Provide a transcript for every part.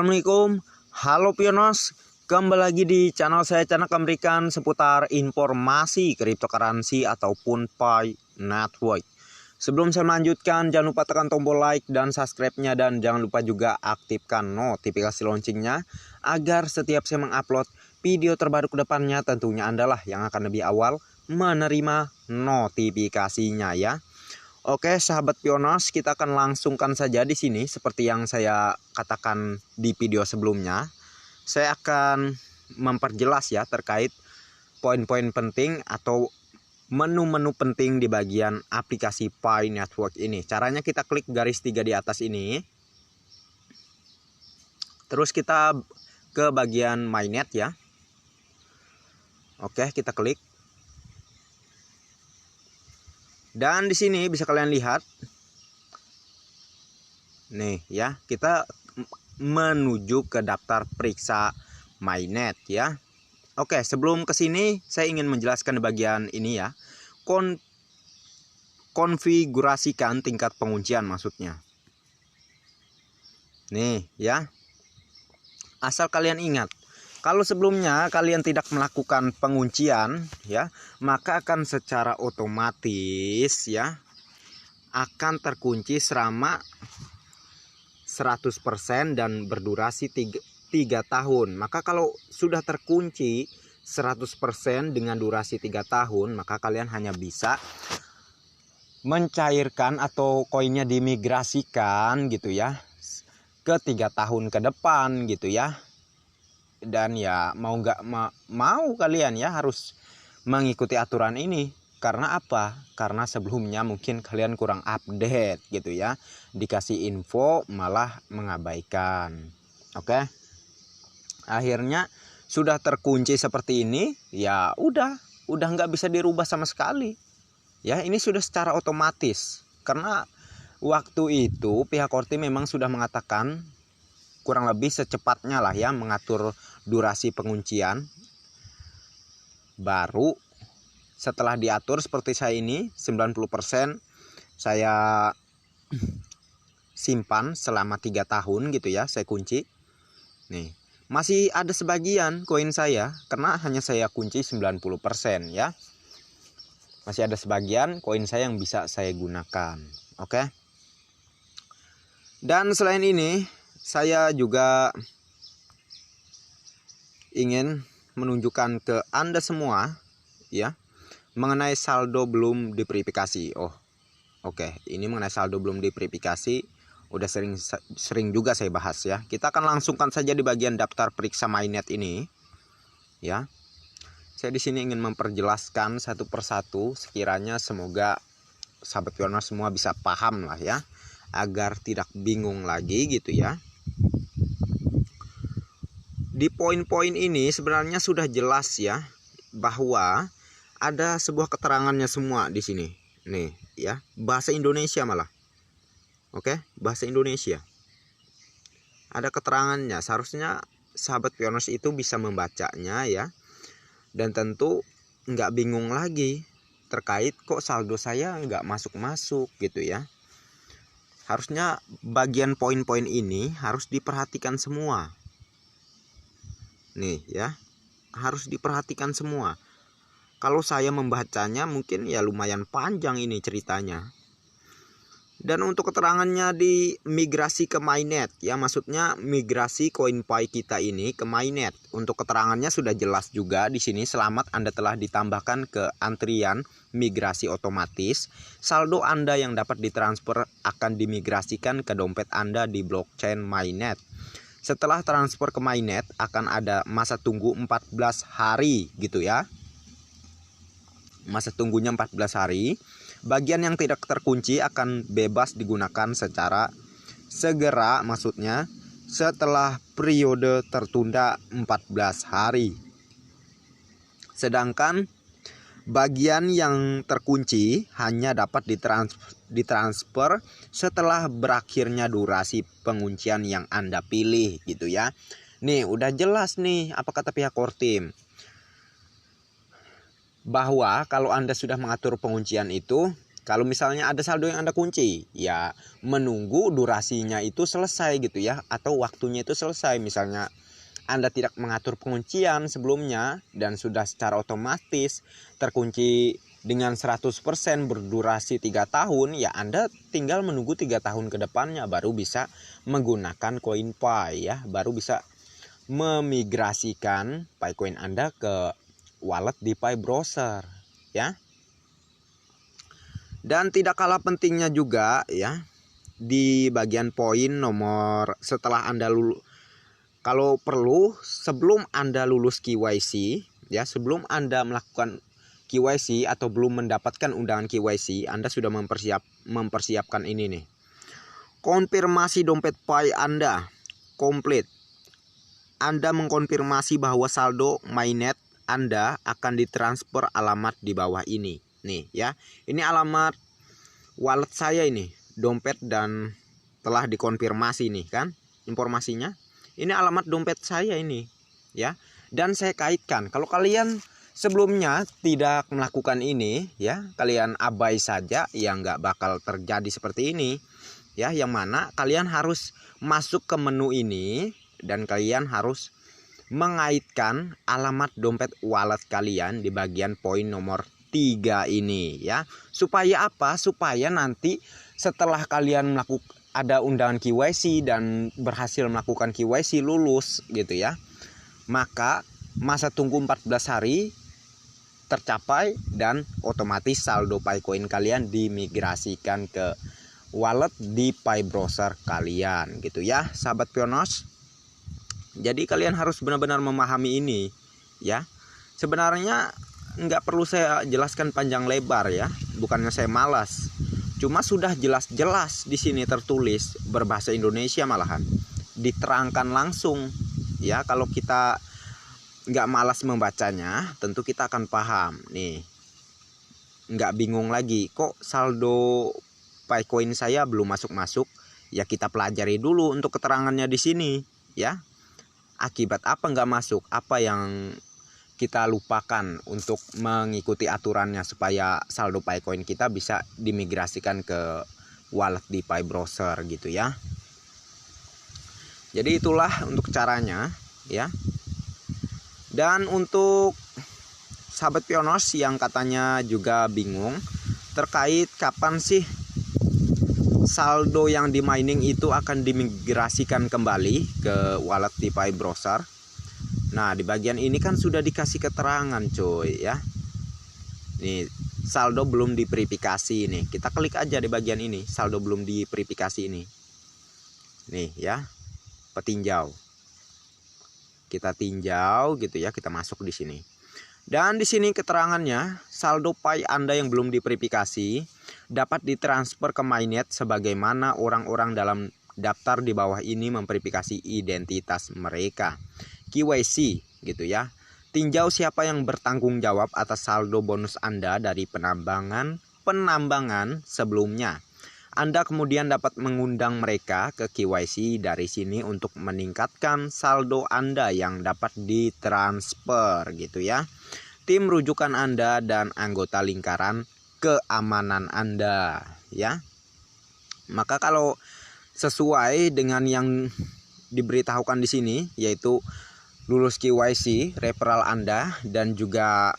Assalamualaikum, halo Pionos. Kembali lagi di channel saya, channel memberikan seputar informasi cryptocurrency ataupun Pi Network. Sebelum saya melanjutkan, jangan lupa tekan tombol like dan subscribe-nya, dan jangan lupa juga aktifkan notifikasi loncengnya agar setiap saya mengupload video terbaru ke depannya tentunya Anda lah yang akan lebih awal menerima notifikasinya ya. Oke, sahabat Pionos, kita akan langsungkan saja di sini seperti yang saya katakan di video sebelumnya. Saya akan memperjelas ya terkait poin-poin penting atau menu-menu penting di bagian aplikasi Pi Network ini. Caranya kita klik garis 3 di atas ini. Terus kita ke bagian MyNet ya. Oke, kita klik. Dan di sini bisa kalian lihat, nih ya, kita menuju ke daftar periksa MyNet ya. Oke, sebelum ke sini saya ingin menjelaskan di bagian ini ya. Konfigurasikan tingkat penguncian maksudnya. Nih ya. Asal kalian ingat, kalau sebelumnya kalian tidak melakukan penguncian ya, maka akan secara otomatis ya akan terkunci selama 100% dan berdurasi 3 tahun. Maka kalau sudah terkunci 100% dengan durasi 3 tahun, maka kalian hanya bisa mencairkan atau koinnya dimigrasikan gitu ya ke 3 tahun ke depan gitu ya. Dan ya mau nggak mau kalian ya harus mengikuti aturan ini. Karena apa? Karena sebelumnya mungkin kalian kurang update gitu ya. Dikasih info malah mengabaikan. Oke. Akhirnya sudah terkunci seperti ini, ya udah nggak bisa dirubah sama sekali. Ya, ini sudah secara otomatis. Karena waktu itu pihak Korti memang sudah mengatakan kurang lebih secepatnya lah ya mengatur durasi penguncian. Baru setelah diatur seperti saya ini 90% saya simpan selama 3 tahun gitu ya, saya kunci. Nih, masih ada sebagian koin saya karena hanya saya kunci 90% ya. Masih ada sebagian koin saya yang bisa saya gunakan. Oke. Dan selain ini saya juga ingin menunjukkan ke Anda semua ya mengenai saldo belum diverifikasi. Oh, oke. Ini mengenai saldo belum diverifikasi udah sering juga saya bahas ya. Kita akan langsungkan saja di bagian daftar periksa MyNet ini ya. Saya di sini ingin memperjelaskan satu persatu, sekiranya semoga sahabat Pioner semua bisa paham lah ya, agar tidak bingung lagi gitu ya. Di poin-poin ini sebenarnya sudah jelas ya bahwa ada sebuah keterangannya semua di sini. Nih ya, bahasa Indonesia malah. Oke, bahasa Indonesia. Ada keterangannya. Seharusnya sahabat Pioners itu bisa membacanya ya. Dan tentu nggak bingung lagi terkait kok saldo saya nggak masuk-masuk gitu ya. Harusnya bagian poin-poin ini harus diperhatikan semua. Nih ya, harus diperhatikan semua. Kalau saya membacanya mungkin ya lumayan panjang ini ceritanya. Dan untuk keterangannya di migrasi ke MyNet ya, maksudnya migrasi koin Pi kita ini ke MyNet. Untuk keterangannya sudah jelas juga di sini. Selamat, Anda telah ditambahkan ke antrian migrasi otomatis. Saldo Anda yang dapat ditransfer akan dimigrasikan ke dompet Anda di blockchain MyNet. Setelah transfer ke MyNet akan ada masa tunggu 14 hari gitu ya. Masa tunggunya 14 hari. Bagian yang tidak terkunci akan bebas digunakan secara segera, maksudnya setelah periode tertunda 14 hari. Sedangkan bagian yang terkunci hanya dapat ditransfer setelah berakhirnya durasi penguncian yang Anda pilih gitu ya. Nih udah jelas nih apa kata pihak Kortim, bahwa kalau Anda sudah mengatur penguncian itu Kalau misalnya ada saldo yang Anda kunci, ya menunggu durasinya itu selesai gitu ya, atau waktunya itu selesai. Misalnya Anda tidak mengatur penguncian sebelumnya dan sudah secara otomatis terkunci dengan 100% berdurasi 3 tahun, ya Anda tinggal menunggu 3 tahun ke depannya baru bisa menggunakan koin Pi ya, baru bisa memigrasikan Picoin Anda ke wallet di Pi Browser ya. Dan tidak kalah pentingnya juga ya, di bagian poin nomor setelah Anda lulus, kalau perlu sebelum Anda lulus KYC ya, sebelum Anda melakukan KYC atau belum mendapatkan undangan KYC, Anda sudah mempersiapkan ini nih. Konfirmasi dompet Pi Anda komplit. Anda mengkonfirmasi bahwa saldo mainnet Anda akan ditransfer alamat di bawah ini. Nih ya, ini alamat wallet saya ini, dompet, dan telah dikonfirmasi nih kan informasinya. Ini alamat dompet saya ini ya. Dan saya kaitkan, kalau kalian sebelumnya tidak melakukan ini ya, kalian abai saja, ya nggak bakal terjadi seperti ini ya. Yang mana kalian harus masuk ke menu ini dan kalian harus mengaitkan alamat dompet wallet kalian di bagian poin nomor 3 ini ya. Supaya apa? Supaya nanti setelah kalian ada undangan KYC dan berhasil melakukan KYC lulus gitu ya, maka masa tunggu 14 hari tercapai dan otomatis saldo Picoin kalian dimigrasikan ke wallet di Pi Browser kalian gitu ya, sahabat Pioneers. Jadi kalian harus benar-benar memahami ini ya. Sebenarnya nggak perlu saya jelaskan panjang lebar ya, bukannya saya malas, cuma sudah jelas-jelas di sini tertulis berbahasa Indonesia, malahan diterangkan langsung ya. Kalau kita nggak malas membacanya, tentu kita akan paham nih, nggak bingung lagi kok saldo Picoin saya belum masuk-masuk. Ya kita pelajari dulu untuk keterangannya di sini ya, akibat apa nggak masuk, apa yang kita lupakan untuk mengikuti aturannya supaya saldo Picoin kita bisa dimigrasikan ke wallet di Pi Browser gitu ya. Jadi itulah untuk caranya ya. Dan untuk sahabat Pioneers yang katanya juga bingung terkait kapan sih saldo yang di mining itu akan dimigrasikan kembali ke wallet di Pi Browser. Nah, di bagian ini kan sudah dikasih keterangan coy ya. Nih, saldo belum diverifikasi nih. Kita klik aja di bagian ini, saldo belum diverifikasi ini. Nih ya, petinjau. Kita tinjau gitu ya, kita masuk di sini. Dan di sini keterangannya, saldo Pi Anda yang belum diverifikasi dapat ditransfer ke mainnet sebagaimana orang-orang dalam daftar di bawah ini memverifikasi identitas mereka. KYC gitu ya. Tinjau siapa yang bertanggung jawab atas saldo bonus Anda dari penambangan sebelumnya. Anda kemudian dapat mengundang mereka ke KYC dari sini untuk meningkatkan saldo Anda yang dapat ditransfer gitu ya. Tim rujukan Anda dan anggota lingkaran keamanan Anda ya. Maka kalau sesuai dengan yang diberitahukan di sini, yaitu lulus KYC, referral Anda dan juga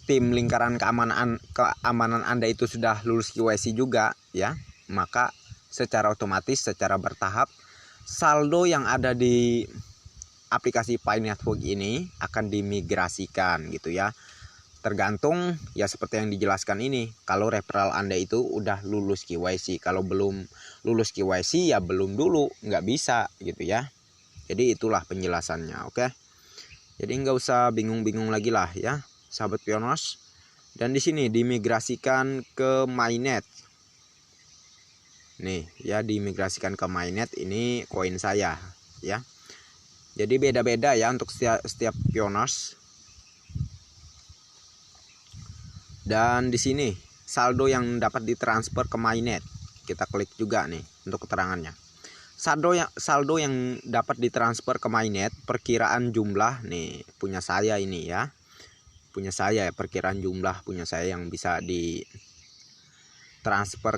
tim lingkaran keamanan Anda itu sudah lulus KYC juga ya, maka secara otomatis, secara bertahap, saldo yang ada di aplikasi Pi Network ini akan dimigrasikan gitu ya. Tergantung ya seperti yang dijelaskan ini. Kalau referral Anda itu udah lulus KYC, kalau belum lulus KYC ya belum dulu, nggak bisa gitu ya. Jadi itulah penjelasannya, oke. Jadi nggak usah bingung-bingung lagi lah ya, sahabat Pioneers. Dan di sini dimigrasikan ke mainnet. Nih ya, dimigrasikan ke mainnet, ini koin saya ya. Jadi beda-beda ya untuk setiap Pioneers. Dan di sini saldo yang dapat ditransfer ke mainnet, kita klik juga nih untuk keterangannya. Saldo yang dapat ditransfer ke mainnet, perkiraan jumlah nih punya saya ini ya. punya saya ya, perkiraan jumlah punya saya yang bisa ditransfer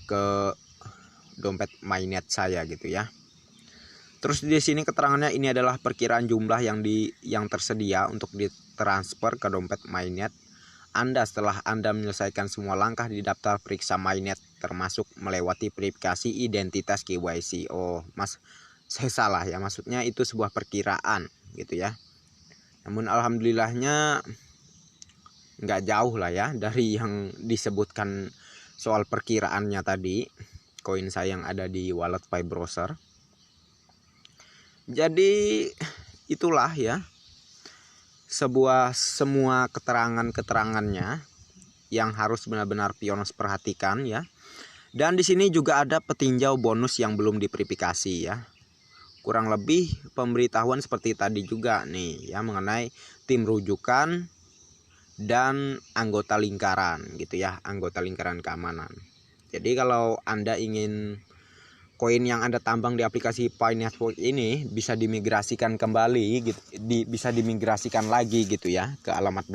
ke dompet Mynet saya gitu ya. Terus di sini keterangannya ini adalah perkiraan jumlah yang tersedia untuk ditransfer ke dompet Mynet Anda setelah Anda menyelesaikan semua langkah di daftar periksa Mynet, termasuk melewati verifikasi identitas KYC. Oh, Mas, saya salah ya, maksudnya itu sebuah perkiraan gitu ya. Namun alhamdulillahnya nggak jauh lah ya dari yang disebutkan soal perkiraannya tadi, koin saya yang ada di wallet Pi Browser. Jadi itulah ya semua keterangannya yang harus benar-benar Pioneers perhatikan ya. Dan di sini juga ada petinjau bonus yang belum diverifikasi ya. Kurang lebih pemberitahuan seperti tadi juga nih ya, mengenai tim rujukan dan anggota lingkaran gitu ya, anggota lingkaran keamanan. Jadi kalau Anda ingin koin yang Anda tambang di aplikasi Pi Network ini bisa dimigrasikan kembali gitu, bisa dimigrasikan lagi gitu ya ke alamat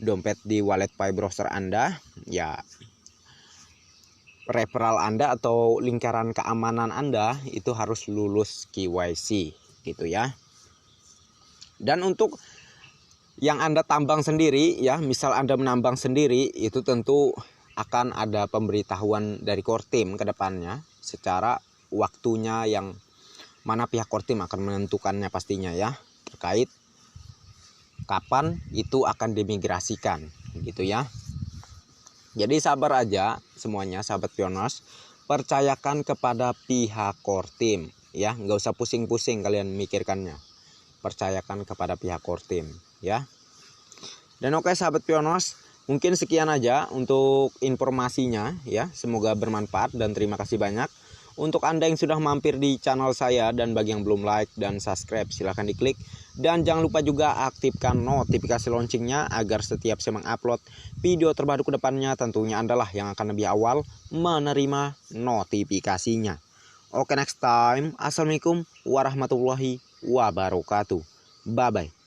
dompet di wallet Pi Browser Anda ya. Referral Anda atau lingkaran keamanan Anda itu harus lulus KYC gitu ya. Dan untuk yang Anda tambang sendiri ya, misal Anda menambang sendiri, itu tentu akan ada pemberitahuan dari core team ke depannya secara waktunya yang mana pihak core team akan menentukannya pastinya ya, terkait kapan itu akan dimigrasikan gitu ya. Jadi sabar aja semuanya sahabat Pioneers, percayakan kepada pihak core team ya, nggak usah pusing-pusing kalian mikirkannya, percayakan kepada pihak core team ya. Dan oke sahabat Pioneers, mungkin sekian aja untuk informasinya ya, semoga bermanfaat dan terima kasih banyak. Untuk Anda yang sudah mampir di channel saya dan bagi yang belum like dan subscribe silahkan diklik. Dan jangan lupa juga aktifkan notifikasi loncengnya agar setiap saya mengupload video terbaru ke depannya tentunya Anda lah yang akan lebih awal menerima notifikasinya. Oke, next time. Assalamualaikum warahmatullahi wabarakatuh. Bye bye.